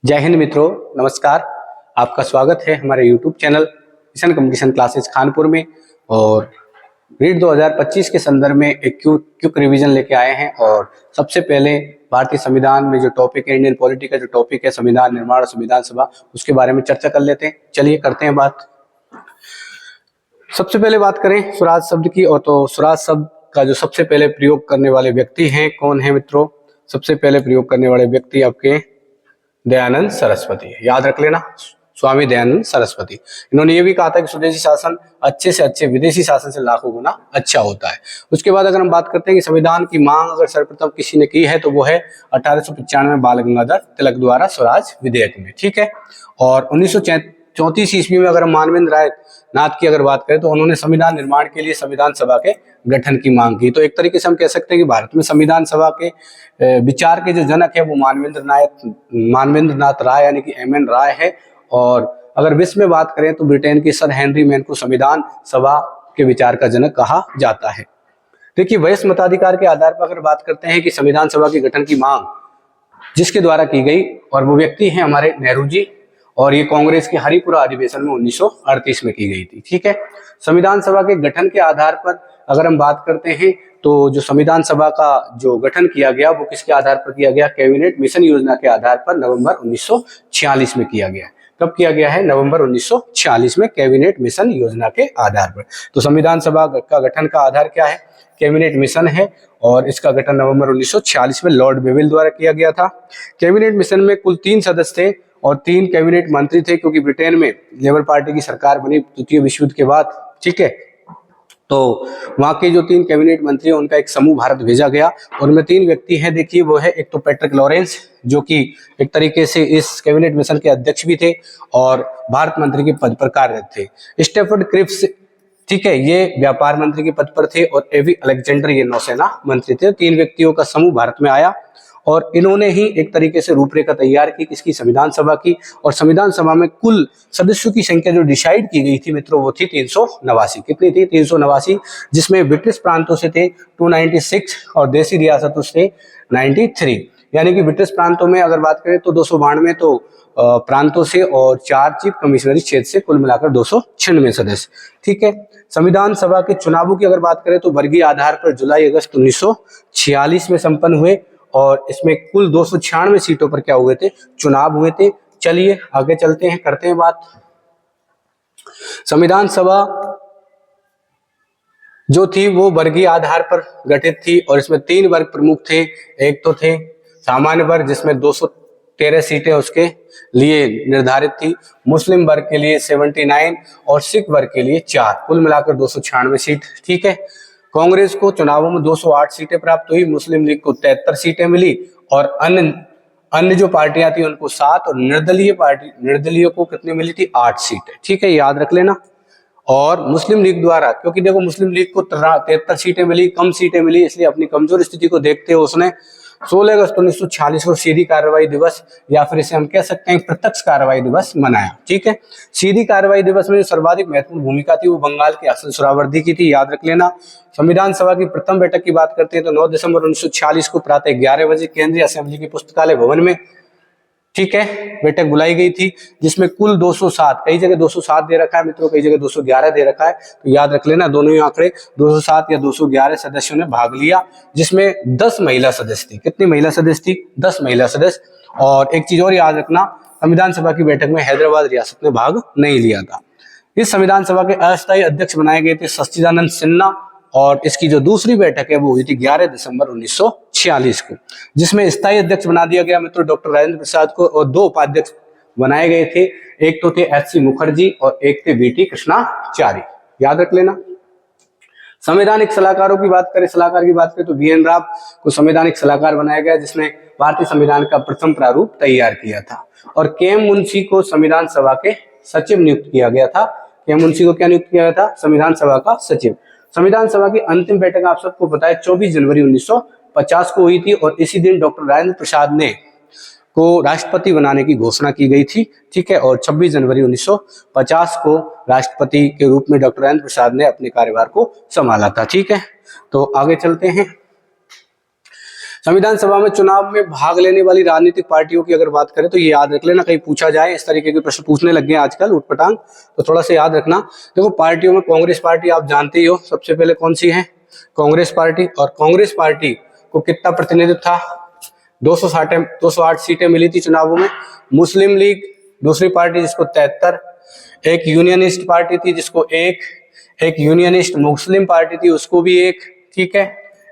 जय हिंद मित्रों, नमस्कार। आपका स्वागत है हमारे YouTube channel mission communication classes Kanpur में। और रीड 2025 के संदर्भ में एक क्विक रिवीजन लेके आए हैं। और सबसे पहले भारतीय संविधान में जो टॉपिक है, इंडियन पॉलिटी का जो टॉपिक है संविधान निर्माण और संविधान सभा, उसके बारे में चर्चा कर लेते हैं। चलिए करते हैं बात। सबसे पहले बात करें स्वराज शब्द की। और तो स्वराज शब्द का जो सबसे पहले प्रयोग करने वाले व्यक्ति हैं, कौन है मित्रों? सबसे पहले प्रयोग करने वाले व्यक्ति आपके दयानंद सरस्वती, याद रख लेना, स्वामी दयानंद सरस्वती। इन्होंने ये भी कहा था कि स्वदेशी शासन अच्छे से अच्छे विदेशी शासन से लाखों गुना अच्छा होता है। उसके बाद अगर हम बात करते हैं कि संविधान की मांग अगर सर्वप्रथम किसी ने की है तो वो है 1895 में बाल गंगाधर तिलक द्वारा स्वराज विधेयक में, ठीक है। और 1934 ईस्वी में अगर हम मानवेंद्र राय नाथ की अगर बात करें तो उन्होंने संविधान निर्माण के लिए संविधान सभा के गठन की मांग की। तो एक तरीके से हम कह सकते हैं कि भारत में संविधान सभा के विचार के जो जनक है वो मानवेंद्र नाथ राय यानी कि MN राय है। और अगर विश्व में बात करें तो ब्रिटेन के सर हेनरी मैन को संविधान सभा के विचार का जनक कहा जाता है। देखिए, वयस्क मताधिकार के आधार पर अगर बात करते हैं कि संविधान सभा के गठन की मांग जिसके द्वारा की गई, और वो व्यक्ति हैं हमारे नेहरू जी, और ये कांग्रेस के हरिपुरा अधिवेशन में 1938 में की गई थी, ठीक है। संविधान सभा के गठन के आधार पर अगर हम बात करते हैं तो जो संविधान सभा का जो गठन किया गया वो किसके आधार पर किया गया? कैबिनेट मिशन योजना के आधार पर नवंबर 1946 में किया गया। कब किया गया है? नवंबर 1946 में कैबिनेट मिशन योजना के आधार पर। तो संविधान सभा का गठन का आधार क्या है? कैबिनेट मिशन है। और इसका गठन नवंबर 1946 में लॉर्ड बेविल द्वारा किया गया था। कैबिनेट मिशन में कुल 3 सदस्य थे और 3 कैबिनेट मंत्री थे, क्योंकि ब्रिटेन में लेबर पार्टी की सरकार बनी द्वितीय विश्व युद्ध के बाद, ठीक है। तो वहां के जो 3 कैबिनेट मंत्री हैं उनका एक समूह भारत भेजा गया। और उनमें 3 व्यक्ति हैं, देखिए वो है एक तो पैट्रिक लॉरेंस जो कि एक तरीके से इस कैबिनेट मिशन के अध्यक्ष भी थे और भारत मंत्री के पद पर कार्यरत थे। स्टेफर्ड क्रिप्स, ठीक है, ये व्यापार मंत्री के पद पर थे। और एवी अलेक्जेंडर ये नौसेना मंत्री थे। 3 व्यक्तियों का समूह भारत में आया और इन्होंने ही एक तरीके से रूपरेखा तैयार की किसकी? संविधान सभा की। और संविधान सभा में कुल सदस्यों की संख्या जो डिसाइड की गई थी मित्रों वो थी 389। कितनी थी? 389, जिसमें ब्रिटिश प्रांतों से थे 296 और देसी रियासतों से 93। यानी कि ब्रिटिश प्रांतों में अगर बात करें तो 292 तो प्रांतों से और 4 चीफ कमिश्नरी क्षेत्र से, कुल मिलाकर 296 सदस्य, ठीक है। संविधान सभा के चुनावों की अगर बात करें तो वर्गीय आधार पर जुलाई अगस्त 1946 में संपन्न हुए और इसमें कुल 296 सीटों पर क्या हुए थे? चुनाव हुए थे। चलिए आगे चलते हैं, करते हैं बात। संविधान सभा जो थी वो वर्गीय आधार पर गठित थी और इसमें 3 वर्ग प्रमुख थे। एक तो थे सामान्य वर्ग जिसमें 213 सीटें उसके लिए निर्धारित थी, मुस्लिम वर्ग के लिए 79 और सिख वर्ग के लिए 4, कुल मिलाकर 296 सीट, ठीक है। कांग्रेस को चुनावों में 208 सीटें प्राप्त हुई, मुस्लिम लीग को 73 सीटें मिली और अन्य जो पार्टियां थी उनको 7 और निर्दलीय को कितनी मिली थी? 8 सीटें, ठीक है, याद रख लेना। और मुस्लिम लीग द्वारा, क्योंकि देखो मुस्लिम लीग को 73 सीटें मिली, कम सीटें मिली, इसलिए अपनी कमजोर स्थिति को देखते हुए उसने 16 अगस्त 1946 को सीधी कार्रवाई दिवस या फिर इसे हम कह सकते हैं प्रत्यक्ष कार्रवाई दिवस मनाया, ठीक है। सीधी कार्रवाई दिवस में जो सर्वाधिक महत्वपूर्ण भूमिका थी वो बंगाल के हसन सुहरावर्दी की थी, याद रख लेना। संविधान सभा की प्रथम बैठक की बात करते हैं तो 9 दिसंबर 1946 को प्रातः 11 बजे केंद्रीय असेंबली के पुस्तकालय भवन में, ठीक है, बैठक बुलाई गई थी, जिसमें कुल 207, कई जगह 207 दे रखा है मित्रों, कई जगह 211 दे रखा है, तो याद रख लेना दोनों ही आंकड़े, 207 या 211 सदस्यों ने भाग लिया, जिसमें 10 महिला सदस्य थी। कितनी महिला सदस्य थी? 10 महिला सदस्य। और एक चीज और याद रखना, संविधान सभा की बैठक में हैदराबाद रियासत ने भाग नहीं लिया था। इस संविधान सभा के अस्थायी अध्यक्ष बनाए गए थे सच्चिदानंद सिन्हा और इसकी जो दूसरी बैठक है वो हुई थी 11 दिसंबर 1946 को, जिसमें स्थायी अध्यक्ष बना दिया गया मित्रों डॉक्टर राजेंद्र प्रसाद को और 2 उपाध्यक्ष बनाए गए थे, एक तो थे HC मुखर्जी और एक थे VT कृष्णाचारी, याद रख लेना। संवैधानिक सलाहकारों की बात करें, सलाहकार की बात करें तो BN राव को संवैधानिक सलाहकार बनाया गया, जिसने भारतीय संविधान का प्रथम प्रारूप तैयार किया था। और KM मुंशी को संविधान सभा के सचिव नियुक्त किया गया था। KM मुंशी को क्या नियुक्त किया गया था? संविधान सभा का सचिव। संविधान सभा की अंतिम बैठक आप सबको पता है 24 जनवरी 1950 को हुई थी और इसी दिन डॉक्टर राजेंद्र प्रसाद ने को राष्ट्रपति बनाने की घोषणा की गई थी, ठीक है। और 26 जनवरी 1950 को राष्ट्रपति के रूप में डॉक्टर राजेंद्र प्रसाद ने अपने कार्यभार को संभाला था, ठीक है। तो आगे चलते हैं। संविधान सभा में चुनाव में भाग लेने वाली राजनीतिक पार्टियों की अगर बात करें तो ये याद रख लेना, कहीं पूछा जाए इस तरीके के प्रश्न पूछने लग गए आजकल उठपटांग, तो थोड़ा सा याद रखना। देखो पार्टियों में कांग्रेस पार्टी आप जानते ही हो सबसे पहले कौन सी है, कांग्रेस पार्टी। और कांग्रेस पार्टी को कितना प्रतिनिधित्व था, 208 सीटें मिली थी चुनावों में। मुस्लिम लीग दूसरी पार्टी जिसको 73, एक यूनियनिस्ट पार्टी थी जिसको एक यूनियनिस्ट मुस्लिम पार्टी थी उसको भी एक, ठीक है,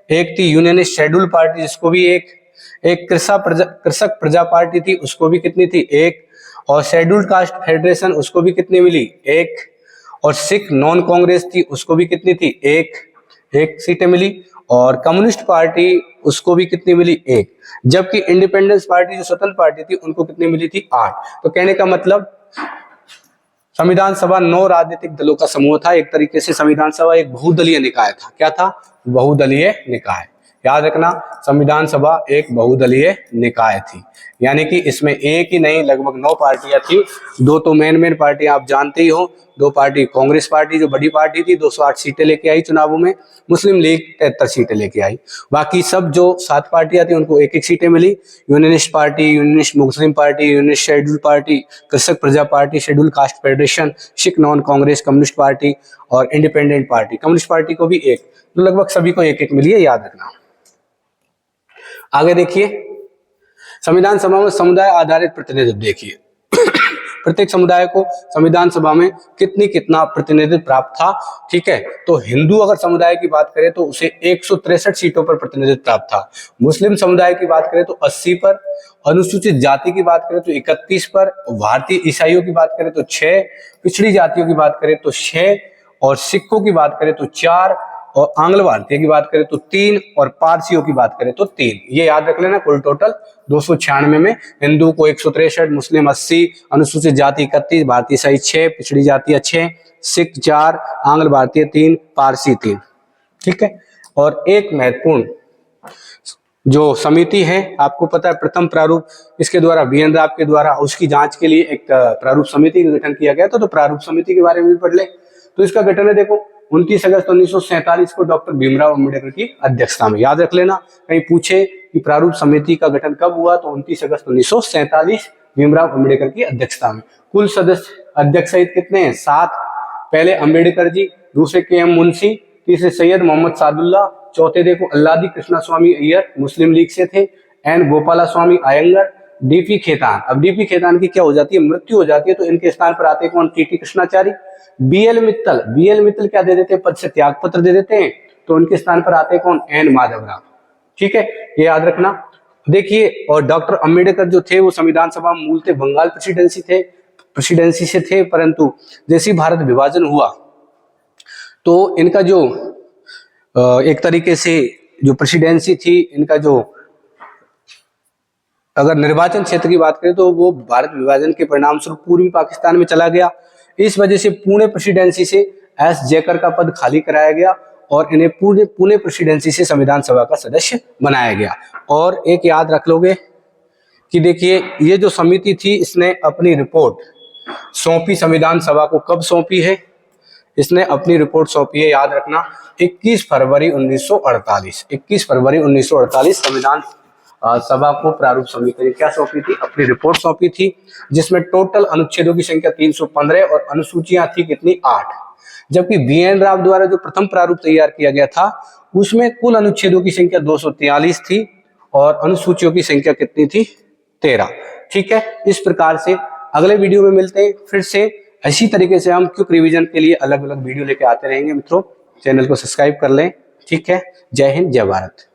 एक थी यूनियनिस्ट शेड्यूल पार्टी जिसको भी एक कृषक प्रजा पार्टी थी उसको भी कितनी थी, एक। और शेड्यूल्ड कास्ट फेडरेशन उसको भी कितनी मिली, एक। और सिख नॉन कांग्रेस थी उसको भी कितनी थी, एक सीटें मिली। और कम्युनिस्ट पार्टी उसको भी कितनी मिली, एक। जबकि इंडिपेंडेंस पार्टी जो स्वतंत्र पार्टी थी उनको कितनी मिली थी, 8। तो कहने का मतलब संविधान सभा 9 राजनीतिक दलों का समूह था। एक तरीके से संविधान सभा एक बहुदलीय निकाय था। क्या था, बहुदलीय निकाय। याद रखना संविधान सभा एक बहुदलीय निकाय थी, यानी कि इसमें एक ही नहीं लगभग 9 पार्टियां थी। दो तो मेन पार्टी आप जानते ही हो, 2 पार्टी कांग्रेस पार्टी जो बड़ी पार्टी थी 208 सीटें लेके आई चुनावों में, मुस्लिम लीग 73 सीटें लेके आई। बाकी सब जो 7 पार्टियां थी उनको एक सीटें मिली। Unionist party, Unionist Muslim party, Unionist schedule party, Krishak Praja party, schedule caste federation, Sikh non Congress, communist party और इंडिपेंडेंट पार्टी। कम्युनिस्ट पार्टी को भी एक, तो लगभग सभी को एक मिली है, याद रखना। आगे देखिए संविधान सभा में समुदाय आधारित प्रतिनिधित्व देखिए प्रत्येक समुदाय को संविधान सभा में कितना प्रतिनिधित्व प्राप्त था, ठीक है। तो हिंदू अगर समुदाय की बात करें तो उसे 163 सीटों पर प्रतिनिधित्व प्राप्त था। मुस्लिम समुदाय की बात करें तो 80 पर, अनुसूचित जाति की बात करें तो 31 पर, भारतीय ईसाइयों की बात करें तो 6, पिछड़ी जातियों की बात करें तो 6, और सिखों की बात करें तो 4, और आंग्ल भारतीय की बात करें तो 3, और पारसियों की बात करें तो 3। ये याद रख लेना, कुल टोटल 296 में हिंदू को 163, मुस्लिम 80, अनुसूचित जाति 31, भारतीय ईसाई 6, पिछड़ी जातियां 6, सिख 4, आंग्ल भारतीय 3, पारसी 3, ठीक है। और एक महत्वपूर्ण जो समिति है, आपको पता है प्रथम प्रारूप इसके द्वारा BN राव के द्वारा उसकी जांच के लिए एक प्रारूप समिति का गठन किया गया था। तो प्रारूप समिति के बारे में भी पढ़ ले। तो इसका गठन है देखो 29 अगस्त 1947 को डॉक्टर भीमराव अम्बेडकर की अध्यक्षता में। याद रख लेना, कहीं पूछे कि प्रारूप समिति का गठन कब हुआ तो 29 अगस्त 1947 भीमराव अम्बेडकर की अध्यक्षता में। कुल सदस्य अध्यक्ष सहित कितने हैं, 7। पहले अम्बेडकर जी, दूसरे KM मुंशी, तीसरे सैयद मोहम्मद सादुल्ला, चौथे देखो अल्लादी कृष्णा स्वामी अय्यर मुस्लिम लीग से थे, N गोपाला स्वामी अयंगर, DP खेतान। अब DP खेतान की क्या हो जाती है, मृत्यु हो जाती है, तो इनके स्थान पर आते हैं कौन, TT कृष्णाचारी। BL मित्तल क्या दे देते हैं, पद से त्याग पत्र दे देते हैं, तो उनके स्थान पर आते हैं कौन, N माधवराव, ठीक है, ये याद रखना। देखिए और डॉक्टर अम्बेडकर जो थे वो संविधान सभा मूलतः बंगाल प्रेसिडेंसी से थे, परंतु जैसे भारत विभाजन हुआ तो इनका जो एक तरीके से जो प्रेसिडेंसी थी, इनका जो अगर निर्वाचन क्षेत्र की बात करें तो वो भारत विभाजन के परिणाम स्वरूप पूर्वी पाकिस्तान में चला गया। इस वजह से पुणे प्रेसिडेंसी से S जयकर का पद खाली कराया गया और इन्हें पुणे प्रेसिडेंसी से संविधान सभा का सदस्य बनाया गया। और एक याद रख लोगे कि देखिए ये जो समिति थी इसने अपनी रिपोर्ट सौंपी संविधान सभा को, कब सौंपी है, इसने अपनी रिपोर्ट सौंपी है, याद रखना 21 फरवरी 1948। 21 फरवरी 1948 संविधान सभा को प्रारूप समिति ने क्या सौंपी थी, अपनी रिपोर्ट सौंपी थी, जिसमें टोटल अनुच्छेदों की संख्या 315 और अनुसूचियां थी कितनी, 8। जबकि BN राव द्वारा जो प्रथम प्रारूप तैयार किया गया था उसमें कुल अनुच्छेदों की संख्या 243 थी और अनुसूचियों की संख्या कितनी थी, 13, ठीक है। इस प्रकार से अगले वीडियो में मिलते हैं फिर से। इसी तरीके से हम क्विक रिवीजन के लिए अलग अलग वीडियो लेके आते रहेंगे मित्रों, चैनल को सब्सक्राइब कर लें, ठीक है। जय हिंद, जय भारत।